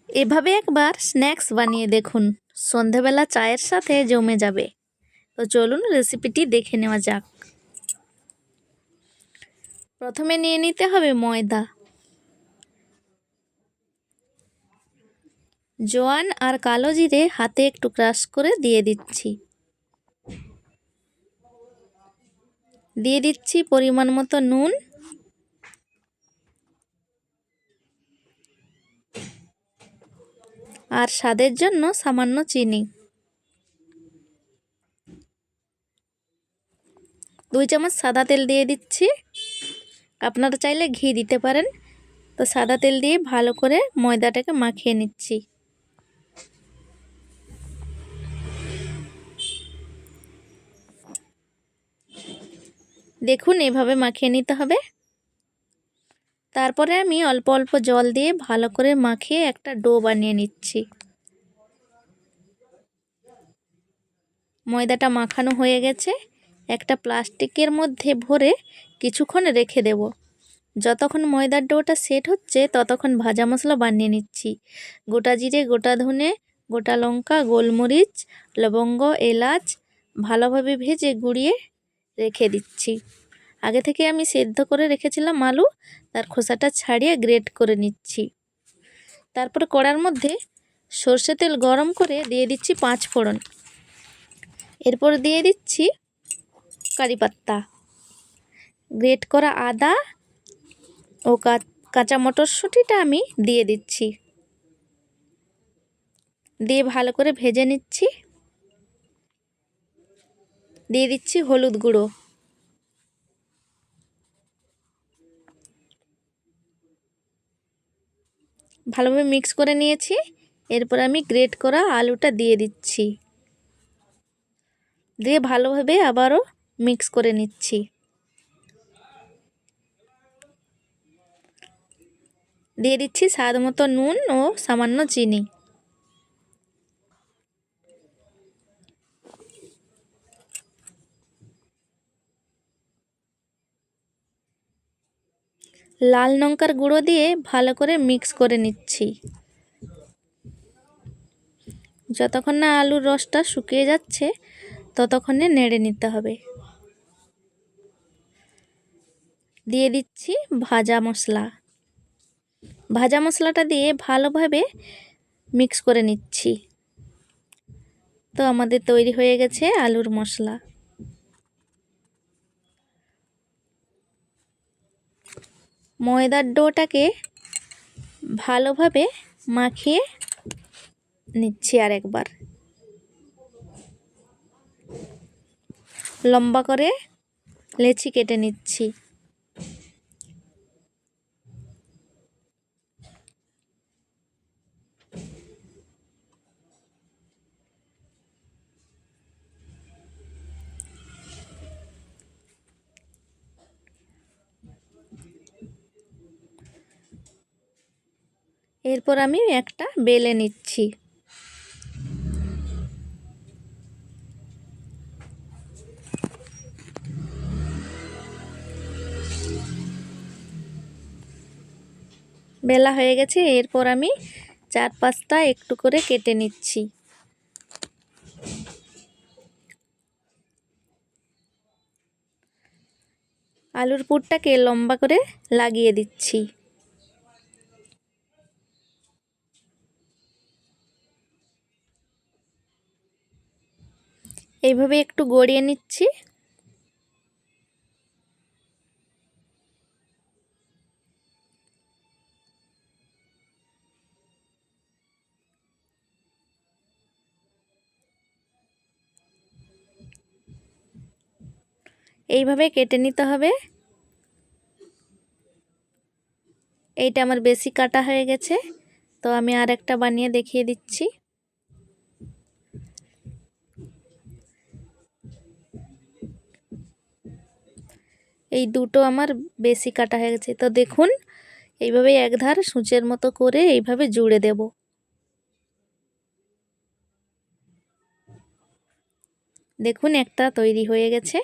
এভাবে একবার স্ন্যাক্স বানিয়ে দেখুন, সন্ধেবেলা চায়ের সাথে জমে যাবে। তো চলুন রেসিপিটি দেখে নেওয়া যাক। প্রথমে নিয়ে নিতে হবে ময়দা, জোয়ান আর কালো জিরে হাতে একটু ক্রাশ করে দিয়ে দিচ্ছি। দিয়ে দিচ্ছি পরিমাণ মতো নুন, আর স্বাদের জন্য সামান্য চিনি। 2 চামচ সাদা তেল দিয়ে দিচ্ছি। আপনারা চাইলে ঘি দিতে পারেন। তো সাদা তেল দিয়ে ভালো করে ময়দাটাকে মাখিয়ে নিচ্ছি। দেখুন এভাবে মাখিয়ে নিতে হবে। তারপরে আমি অল্প অল্প জল দিয়ে ভালো করে মাখিয়ে একটা ডো বানিয়ে নিচ্ছি। ময়দাটা মাখানো হয়ে গেছে। একটা প্লাস্টিকের মধ্যে ভরে কিছুক্ষণ রেখে দেব। যতক্ষণ ময়দার ডোটা সেট হচ্ছে ততক্ষণ ভাজা মশলা বানিয়ে নিচ্ছি। গোটা জিরে, গোটা ধনে, গোটা লঙ্কা, গোলমরিচ, লবঙ্গ, এলাচ ভালোভাবে ভেজে গুঁড়িয়ে রেখে দিচ্ছি। আগে থেকে আমি সেদ্ধ করে রেখেছিলাম আলু, তার খোসাটা ছাড়িয়ে গ্রেট করে নিচ্ছি। তারপরে কড়ার মধ্যে সর্ষে তেল গরম করে দিয়ে দিচ্ছি 5 ফোড়ন। এরপর দিয়ে দিচ্ছি কারি পাত্তা, গ্রেট করা আদা ও কাঁচা মটরশুঁটিটা আমি দিয়ে দিচ্ছি। দিয়ে ভালো করে ভেজে নিচ্ছি। দিয়ে দিচ্ছি হলুদ গুঁড়ো, ভালোভাবে মিক্স করে নিয়েছি। এরপর আমি গ্রেট করা আলুটা দিয়ে দিচ্ছি। দিয়ে ভালোভাবে আবারও মিক্স করে নিচ্ছি। দিয়ে দিচ্ছি স্বাদ মতো নুন ও সামান্য চিনি। লাল লঙ্কার গুঁড়ো দিয়ে ভালো করে মিক্স করে নিচ্ছি। যতক্ষণ না আলুর রসটা শুকিয়ে যাচ্ছে ততক্ষণে নেড়ে নিতে হবে। দিয়ে দিচ্ছি ভাজা মশলা। ভাজা মশলাটা দিয়ে ভালোভাবে মিক্স করে নিচ্ছি। তো আমাদের তৈরি হয়ে গেছে আলুর মশলা। ময়দার ডোটাকে ভালোভাবে মাখিয়ে নিচ্ছি। আর একবার লম্বা করে লেচি কেটে নিচ্ছি। এরপর আমি একটা বেলে নিচ্ছি। বেলা হয়ে গেছে। এরপর আমি 4-5টা একটু করে কেটে নিচ্ছি। আলুর পুরটাকে লম্বা করে লাগিয়ে দিচ্ছি। এইভাবে একটু গড়িয়ে নিচ্ছি। এইভাবে কেটে নিতে হবে। এইটা আমার বেশি কাটা হয়ে গেছে, তো আমি আর একটা বানিয়ে দেখিয়ে দিচ্ছি। এই দুটো আমার বেশি কাটা হয়ে গেছে। তো দেখুন এইভাবে একধার সূচের মতো করে এইভাবে জুড়ে দেব। দেখুন একটা তৈরি হয়ে গেছে।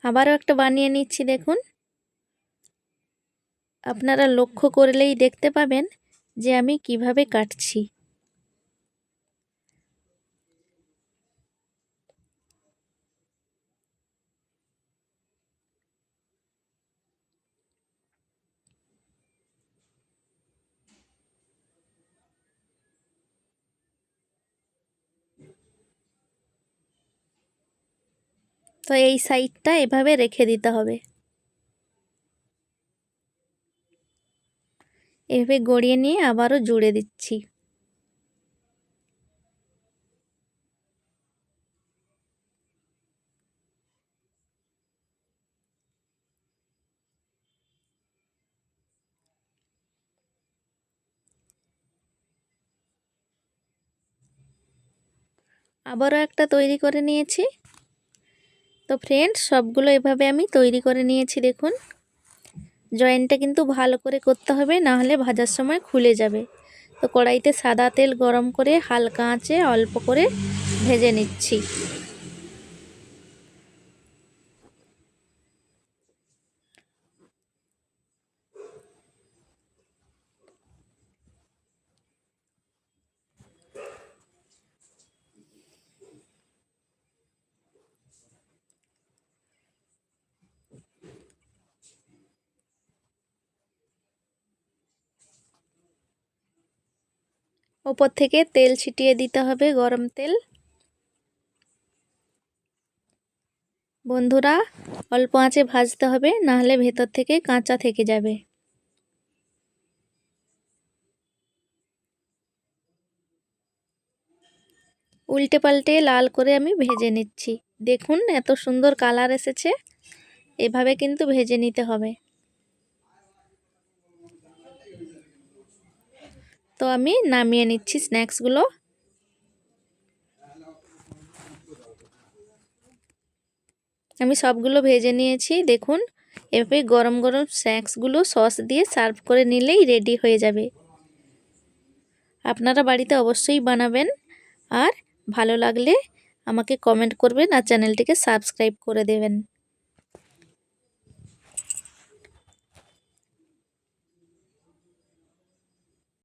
আবারও একটা বানিয়ে নিচ্ছি। দেখুন আপনারা লক্ষ্য করলেই দেখতে পাবেন যে আমি কিভাবে কাটছি। তো এই সাইডটা এভাবে রেখে দিতে হবে। এভাবে গড়িয়ে নিয়ে আবারও জুড়ে দিচ্ছি। আবারও একটা তৈরি করে নিয়েছি। তো ফ্রেন্ডস, সবগুলো এভাবে আমি তৈরি করে নিয়েছি। দেখুন, জয়েন্টটা কিন্তু ভালো করে করতে হবে, না হলে ভাজার সময় খুলে যাবে। তো কড়াইতে সাদা তেল গরম করে হালকা আঁচে অল্প করে ভেজে নিচ্ছি। ওপর থেকে তেল ছিটিয়ে দিতে হবে, গরম তেল। বন্ধুরা, অল্প আঁচে ভাজতে হবে, না হলে ভেতর থেকে কাঁচা থেকে যাবে। উল্টে পাল্টে লাল করে আমি ভেজে নিচ্ছি। দেখুন এত সুন্দর কালার এসেছে। এভাবে কিন্তু ভেজে নিতে হবে। তো আমি নামিয়ে নিচ্ছি স্ন্যাক্সগুলো। আমি সবগুলো ভেজে নিয়েছি। দেখুন, এভাবে গরম গরম স্ন্যাক্সগুলো সস দিয়ে সার্ভ করে নিলেই রেডি হয়ে যাবে। আপনারা বাড়িতে অবশ্যই বানাবেন, আর ভালো লাগলে আমাকে কমেন্ট করবেন আর চ্যানেলটিকে সাবস্ক্রাইব করে দেবেন।